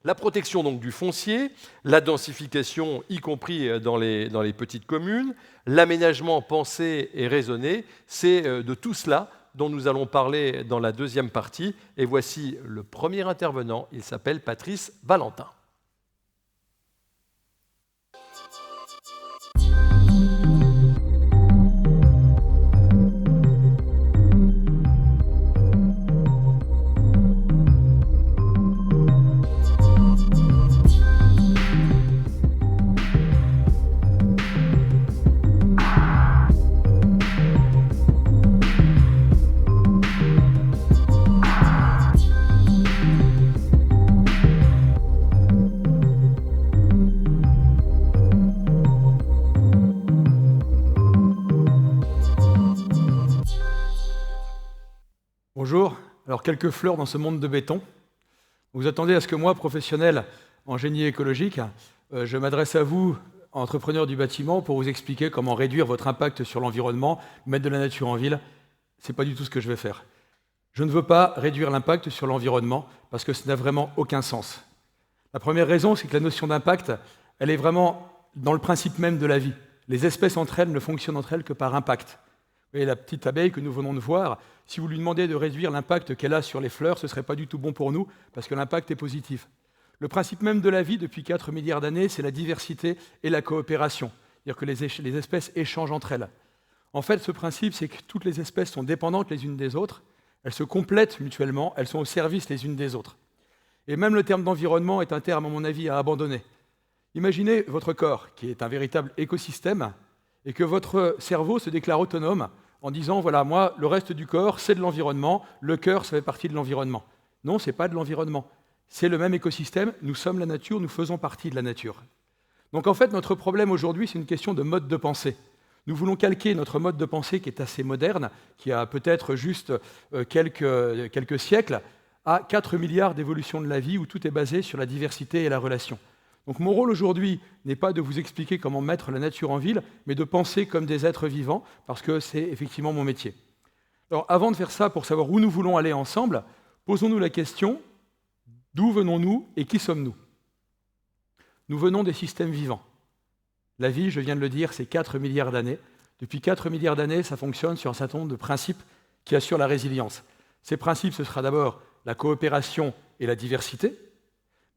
La protection donc du foncier, la densification, y compris dans les petites communes, l'aménagement pensé et raisonné, c'est de tout cela dont nous allons parler dans la deuxième partie. Et voici le premier intervenant, il s'appelle Patrice Valentin. Bonjour, alors quelques fleurs dans ce monde de béton. Vous attendez à ce que moi, professionnel en génie écologique, je m'adresse à vous, entrepreneurs du bâtiment, pour vous expliquer comment réduire votre impact sur l'environnement, mettre de la nature en ville. Ce n'est pas du tout ce que je vais faire. Je ne veux pas réduire l'impact sur l'environnement parce que ça n'a vraiment aucun sens. La première raison, c'est que la notion d'impact, elle est vraiment dans le principe même de la vie. Les espèces entre elles ne fonctionnent entre elles que par impact. Vous voyez la petite abeille que nous venons de voir, si vous lui demandez de réduire l'impact qu'elle a sur les fleurs, ce ne serait pas du tout bon pour nous, parce que l'impact est positif. Le principe même de la vie, depuis 4 milliards d'années, c'est la diversité et la coopération, c'est-à-dire que les espèces échangent entre elles. En fait, ce principe, c'est que toutes les espèces sont dépendantes les unes des autres, elles se complètent mutuellement, elles sont au service les unes des autres. Et même le terme d'environnement est un terme, à mon avis, à abandonner. Imaginez votre corps, qui est un véritable écosystème, et que votre cerveau se déclare autonome en disant « voilà, moi, le reste du corps, c'est de l'environnement, le cœur, ça fait partie de l'environnement ». Non, ce n'est pas de l'environnement. C'est le même écosystème, nous sommes la nature, nous faisons partie de la nature. Donc en fait, notre problème aujourd'hui, c'est une question de mode de pensée. Nous voulons calquer notre mode de pensée qui est assez moderne, qui a peut-être juste quelques siècles, à 4 milliards d'évolutions de la vie où tout est basé sur la diversité et la relation. Donc mon rôle aujourd'hui n'est pas de vous expliquer comment mettre la nature en ville, mais de penser comme des êtres vivants, parce que c'est effectivement mon métier. Alors avant de faire ça, pour savoir où nous voulons aller ensemble, posons-nous la question, d'où venons-nous et qui sommes-nous ? Nous venons des systèmes vivants. La vie, je viens de le dire, c'est 4 milliards d'années. Depuis 4 milliards d'années, ça fonctionne sur un certain nombre de principes qui assurent la résilience. Ces principes, ce sera d'abord la coopération et la diversité,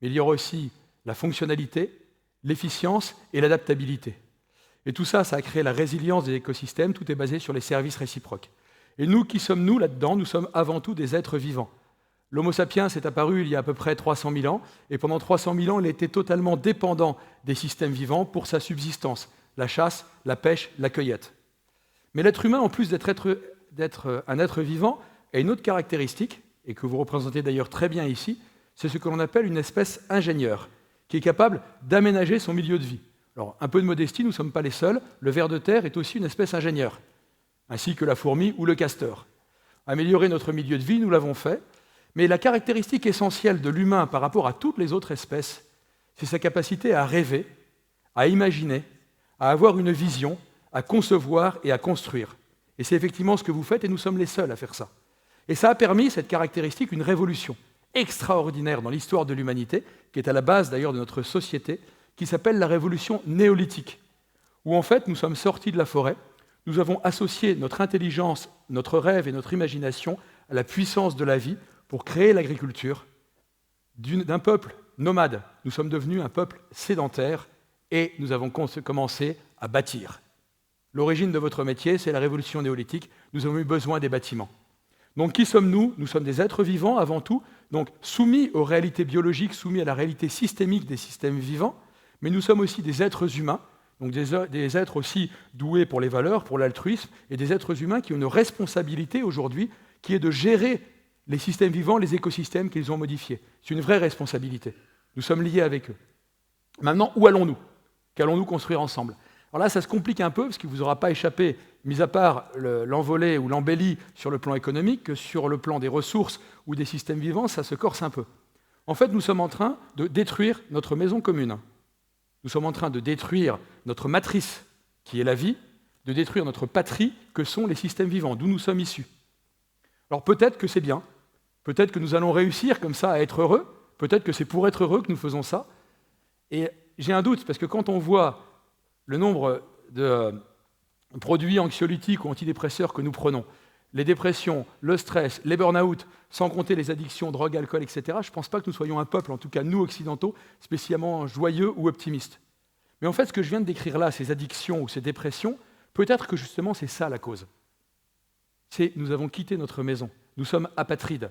mais il y aura aussi la fonctionnalité, l'efficience et l'adaptabilité. Et tout ça, ça a créé la résilience des écosystèmes, tout est basé sur les services réciproques. Et nous, qui sommes-nous là-dedans ? Nous sommes avant tout des êtres vivants. L'Homo sapiens est apparu il y a à peu près 300 000 ans, et pendant 300 000 ans, il était totalement dépendant des systèmes vivants pour sa subsistance, la chasse, la pêche, la cueillette. Mais l'être humain, en plus d'être un être vivant, a une autre caractéristique, et que vous représentez d'ailleurs très bien ici, c'est ce que l'on appelle une espèce ingénieure, qui est capable d'aménager son milieu de vie. Alors, un peu de modestie, nous ne sommes pas les seuls. Le ver de terre est aussi une espèce ingénieure, ainsi que la fourmi ou le castor. Améliorer notre milieu de vie, nous l'avons fait, mais la caractéristique essentielle de l'humain par rapport à toutes les autres espèces, c'est sa capacité à rêver, à imaginer, à avoir une vision, à concevoir et à construire. Et c'est effectivement ce que vous faites, et nous sommes les seuls à faire ça. Et ça a permis, cette caractéristique, une révolution extraordinaire dans l'histoire de l'humanité, qui est à la base d'ailleurs de notre société, qui s'appelle la révolution néolithique, où en fait nous sommes sortis de la forêt, nous avons associé notre intelligence, notre rêve et notre imagination à la puissance de la vie pour créer l'agriculture d'un peuple nomade. Nous sommes devenus un peuple sédentaire et nous avons commencé à bâtir. L'origine de votre métier, c'est la révolution néolithique, nous avons eu besoin des bâtiments. Donc qui sommes-nous ? Nous sommes des êtres vivants avant tout, donc soumis aux réalités biologiques, soumis à la réalité systémique des systèmes vivants, mais nous sommes aussi des êtres humains, donc des êtres aussi doués pour les valeurs, pour l'altruisme, et des êtres humains qui ont une responsabilité aujourd'hui, qui est de gérer les systèmes vivants, les écosystèmes qu'ils ont modifiés. C'est une vraie responsabilité. Nous sommes liés avec eux. Maintenant, où allons-nous ? Qu'allons-nous construire ensemble ? Alors là, ça se complique un peu, parce qu'il ne vous aura pas échappé, mis à part l'envolée ou l'embellie sur le plan économique, que sur le plan des ressources ou des systèmes vivants, ça se corse un peu. En fait, nous sommes en train de détruire notre maison commune. Nous sommes en train de détruire notre matrice, qui est la vie, de détruire notre patrie, que sont les systèmes vivants, d'où nous sommes issus. Alors peut-être que c'est bien, peut-être que nous allons réussir comme ça à être heureux, Peut-être que c'est pour être heureux que nous faisons ça. Et j'ai un doute, parce que quand on voit le nombre de produits anxiolytiques ou antidépresseurs que nous prenons, les dépressions, le stress, les burn-out, sans compter les addictions, drogue, alcool, etc., je ne pense pas que nous soyons un peuple, en tout cas nous occidentaux, spécialement joyeux ou optimistes. Mais en fait, ce que je viens de décrire là, ces addictions ou ces dépressions, peut-être que justement c'est ça la cause. C'est nous avons quitté notre maison, nous sommes apatrides.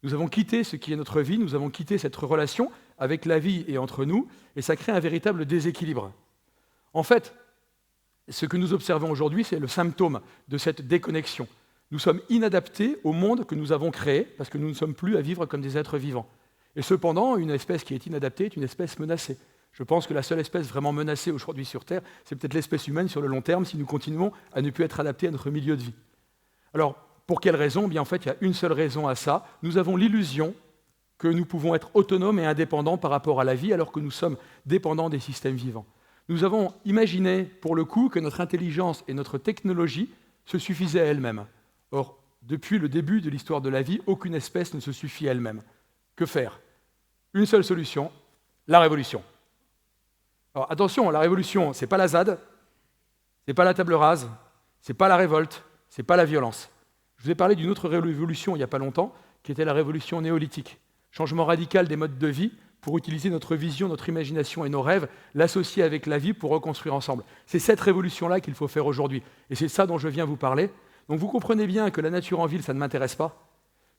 Nous avons quitté ce qui est notre vie, nous avons quitté cette relation avec la vie et entre nous, et ça crée un véritable déséquilibre. En fait, ce que nous observons aujourd'hui, c'est le symptôme de cette déconnexion. Nous sommes inadaptés au monde que nous avons créé, parce que nous ne sommes plus à vivre comme des êtres vivants. Et cependant, une espèce qui est inadaptée est une espèce menacée. Je pense que la seule espèce vraiment menacée aujourd'hui sur Terre, c'est peut-être l'espèce humaine sur le long terme, si nous continuons à ne plus être adaptés à notre milieu de vie. Alors, pour quelle raison ? Eh bien, en fait, il y a une seule raison à ça. Nous avons l'illusion que nous pouvons être autonomes et indépendants par rapport à la vie, alors que nous sommes dépendants des systèmes vivants. Nous avons imaginé, pour le coup, que notre intelligence et notre technologie se suffisaient à elles-mêmes. Or, depuis le début de l'histoire de la vie, aucune espèce ne se suffit à elle-même. Que faire ? Une seule solution, la révolution. Alors attention, la révolution, ce n'est pas la ZAD, ce n'est pas la table rase, ce n'est pas la révolte, ce n'est pas la violence. Je vous ai parlé d'une autre révolution il n'y a pas longtemps, qui était la révolution néolithique. Changement radical des modes de vie pour utiliser notre vision, notre imagination et nos rêves, l'associer avec la vie pour reconstruire ensemble. C'est cette révolution-là qu'il faut faire aujourd'hui. Et c'est ça dont je viens vous parler. Donc vous comprenez bien que la nature en ville, ça ne m'intéresse pas,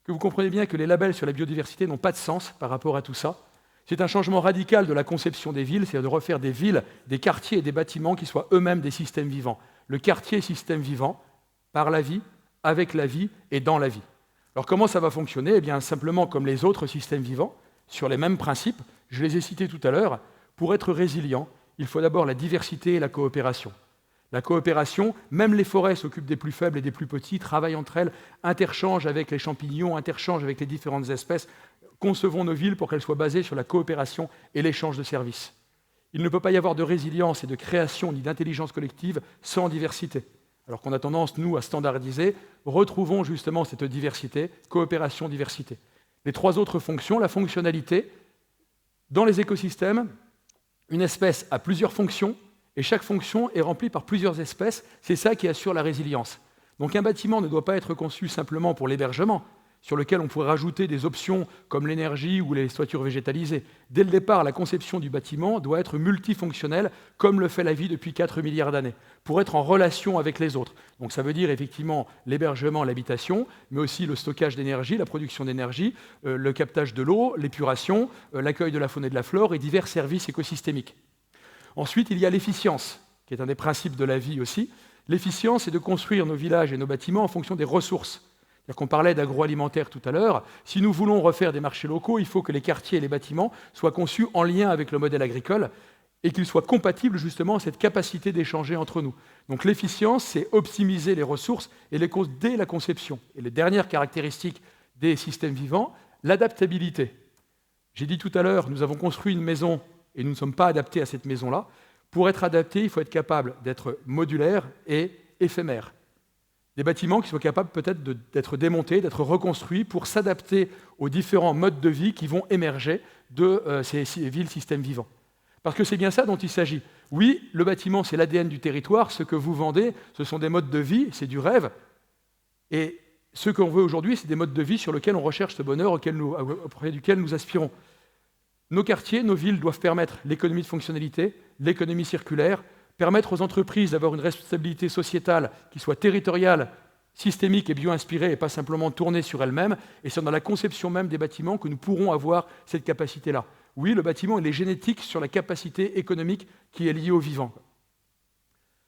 que vous comprenez bien que les labels sur la biodiversité n'ont pas de sens par rapport à tout ça. C'est un changement radical de la conception des villes, c'est de refaire des villes, des quartiers et des bâtiments qui soient eux-mêmes des systèmes vivants. Le quartier, système vivant, par la vie, avec la vie et dans la vie. Alors comment ça va fonctionner ? Eh bien simplement comme les autres systèmes vivants, sur les mêmes principes, je les ai cités tout à l'heure. Pour être résilient, il faut d'abord la diversité et la coopération. La coopération, même les forêts s'occupent des plus faibles et des plus petits, travaillent entre elles, interchangent avec les champignons, interchangent avec les différentes espèces. Concevons nos villes pour qu'elles soient basées sur la coopération et l'échange de services. Il ne peut pas y avoir de résilience et de création ni d'intelligence collective sans diversité. Alors qu'on a tendance, nous, à standardiser, retrouvons justement cette diversité, coopération, diversité. Les trois autres fonctions, la fonctionnalité, dans les écosystèmes, une espèce a plusieurs fonctions, et chaque fonction est remplie par plusieurs espèces, c'est ça qui assure la résilience. Donc un bâtiment ne doit pas être conçu simplement pour l'hébergement, sur lequel on pourrait rajouter des options comme l'énergie ou les toitures végétalisées. Dès le départ, la conception du bâtiment doit être multifonctionnelle, comme le fait la vie depuis 4 milliards d'années, pour être en relation avec les autres. Donc ça veut dire effectivement l'hébergement, l'habitation, mais aussi le stockage d'énergie, la production d'énergie, le captage de l'eau, l'épuration, l'accueil de la faune et de la flore et divers services écosystémiques. Ensuite, il y a l'efficience, qui est un des principes de la vie aussi. L'efficience, c'est de construire nos villages et nos bâtiments en fonction des ressources. C'est-à-dire qu'on parlait d'agroalimentaire tout à l'heure. Si nous voulons refaire des marchés locaux, il faut que les quartiers et les bâtiments soient conçus en lien avec le modèle agricole et qu'ils soient compatibles justement à cette capacité d'échanger entre nous. Donc l'efficience, c'est optimiser les ressources et les causes dès la conception. Et les dernières caractéristiques des systèmes vivants, l'adaptabilité. J'ai dit tout à l'heure, nous avons construit une maison et nous ne sommes pas adaptés à cette maison-là. Pour être adapté, il faut être capable d'être modulaire et éphémère. Des bâtiments qui soient capables peut-être d'être démontés, d'être reconstruits pour s'adapter aux différents modes de vie qui vont émerger de ces villes systèmes vivants. Parce que c'est bien ça dont il s'agit. Oui, le bâtiment, c'est l'ADN du territoire. Ce que vous vendez, ce sont des modes de vie, c'est du rêve. Et ce qu'on veut aujourd'hui, c'est des modes de vie sur lesquels on recherche ce bonheur auprès duquel nous aspirons. Nos quartiers, nos villes doivent permettre l'économie de fonctionnalité, l'économie circulaire, permettre aux entreprises d'avoir une responsabilité sociétale qui soit territoriale, systémique et bio-inspirée et pas simplement tournée sur elle-même. Et c'est dans la conception même des bâtiments que nous pourrons avoir cette capacité-là. Oui, le bâtiment, il est génétique sur la capacité économique qui est liée au vivant.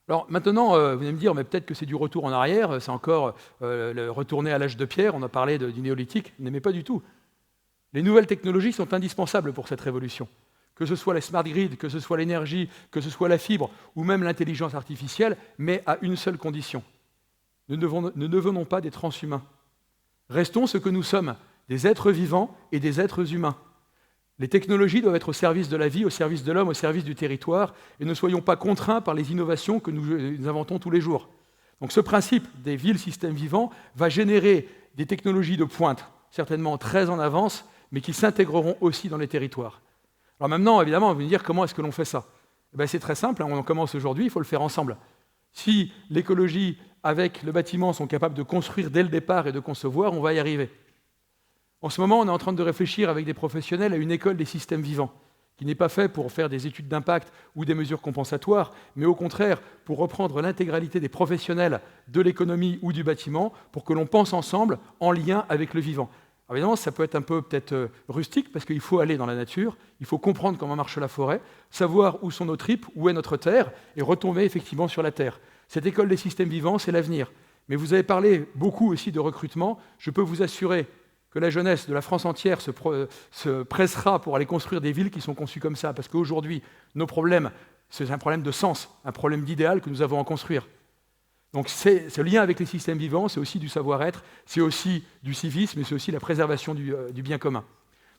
Alors maintenant, vous allez me dire, mais peut-être que c'est du retour en arrière, c'est encore le retourner à l'âge de pierre, on a parlé du néolithique, mais pas du tout. Les nouvelles technologies sont indispensables pour cette révolution. Que ce soit les smart grids, que ce soit l'énergie, que ce soit la fibre, ou même l'intelligence artificielle, mais à une seule condition. Ne devenons pas des transhumains. Restons ce que nous sommes, des êtres vivants et des êtres humains. Les technologies doivent être au service de la vie, au service de l'homme, au service du territoire, et ne soyons pas contraints par les innovations que nous inventons tous les jours. Donc ce principe des villes systèmes vivants va générer des technologies de pointe, certainement très en avance, mais qui s'intégreront aussi dans les territoires. Alors maintenant, évidemment, vous me dire comment est-ce que l'on fait ça? C'est très simple, on en commence aujourd'hui, il faut le faire ensemble. Si l'écologie avec le bâtiment sont capables de construire dès le départ et de concevoir, on va y arriver. En ce moment, on est en train de réfléchir avec des professionnels à une école des systèmes vivants, qui n'est pas faite pour faire des études d'impact ou des mesures compensatoires, mais au contraire pour reprendre l'intégralité des professionnels de l'économie ou du bâtiment pour que l'on pense ensemble en lien avec le vivant. Alors évidemment, ça peut être un peu peut-être rustique parce qu'il faut aller dans la nature, il faut comprendre comment marche la forêt, savoir où sont nos tripes, où est notre terre et retomber effectivement sur la terre. Cette école des systèmes vivants, c'est l'avenir. Mais vous avez parlé beaucoup aussi de recrutement. Je peux vous assurer que la jeunesse de la France entière se pressera pour aller construire des villes qui sont conçues comme ça. Parce qu'aujourd'hui, nos problèmes, c'est un problème de sens, un problème d'idéal que nous avons à construire. Donc ce lien avec les systèmes vivants, c'est aussi du savoir-être, c'est aussi du civisme, et c'est aussi la préservation du bien commun.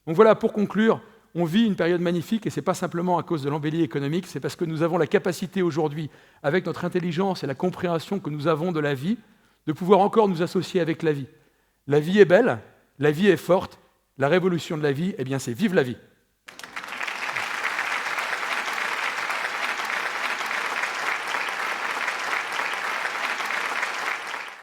Donc voilà, pour conclure, on vit une période magnifique, et ce n'est pas simplement à cause de l'embellie économique, c'est parce que nous avons la capacité aujourd'hui, avec notre intelligence et la compréhension que nous avons de la vie, de pouvoir encore nous associer avec la vie. La vie est belle, la vie est forte, la révolution de la vie, c'est vive la vie.